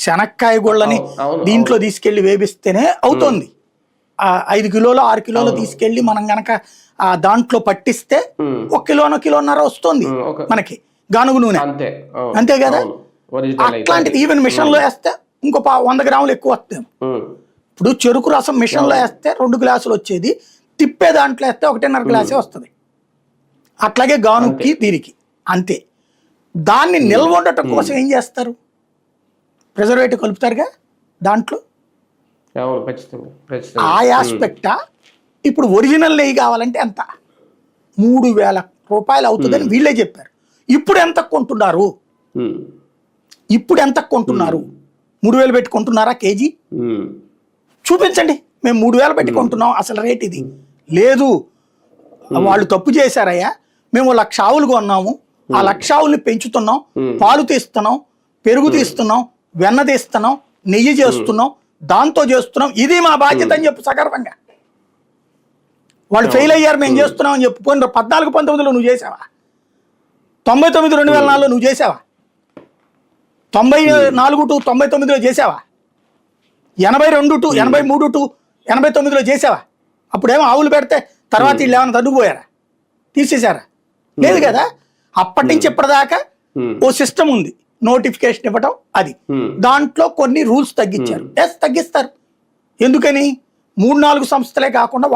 శనక్కాయ గుళ్ళని దీంట్లో తీసుకెళ్లి వేపిస్తేనే అవుతుంది. 5 కిలోలు 6 కిలోలు తీసుకెళ్లి మనం గనక దాంట్లో పట్టిస్తే 1 కిలోనో కిలోన్నర వస్తుంది మనకి గానుగు నూనె, అంతే కదా. అట్లాంటిది ఈవెన్ మిషన్ లో వేస్తే ఇంకో 100 గ్రాములు ఎక్కువ వస్తాయి. ఇప్పుడు చెరుకు రసం మిషన్ లో వేస్తే 2 గ్లాసులు వచ్చేది, తిప్పే దాంట్లో వేస్తే 1.5 గ్లాసే వస్తుంది. అట్లాగే గానుగుకి దీనికి అంతే. దాన్ని నిల్వ ఉండటం కోసం ఏం చేస్తారు, ప్రిజర్వేటివ్ కలుపుతారుగా దాంట్లో. ఆ ఆస్పెక్టా ఇప్పుడు ఒరిజినల్ నెయ్యి కావాలంటే ఎంత, 3000 రూపాయలు అవుతుందని వీళ్ళే చెప్పారు. ఇప్పుడు ఎంత కొంటున్నారు, ఇప్పుడు ఎంత కొంటున్నారు? 3000 పెట్టి కొంటున్నారా కేజీ? చూపించండి, మేము 3000 పెట్టి కొంటున్నాం, అసలు రేట్ ఇది లేదు. వాళ్ళు తప్పు చేశారయ్యా, మేము 1,00,000 ఆవులు కొన్నాము, ఆ 1,00,000 ఆవుల్ని పెంచుతున్నాం, పాలు తీస్తున్నాం, పెరుగు తీస్తున్నాం, వెన్న తీస్తున్నాం, నెయ్యి చేస్తున్నాం, దాంతో చేస్తున్నాం, ఇది మా బాధ్యత అని చెప్పు సగర్వంగా. వాళ్ళు ఫెయిల్ అయ్యారు, మేము చేస్తున్నాం అని చెప్పు. పోయిన 14-19లో నువ్వు చేసావా? 99-2004లో నువ్వు చేసావా? 94-99లో చేసావా? 82-83-89లో చేసావా? అప్పుడేమో ఆవులు పెడితే తర్వాత వీళ్ళు ఏమైనా తగ్గిపోయారా, తీసేశారా? లేదు కదా. అప్పటి నుంచి ఇప్పటిదాకా ఓ సిస్టమ్ ఉంది, నోటిఫికేషన్ ఇవ్వటం, అది దాంట్లో కొన్ని రూల్స్ తగ్గించారు. తగ్గిస్తారు. ఎందుకని? 3-4 సంస్థలే కాకుండా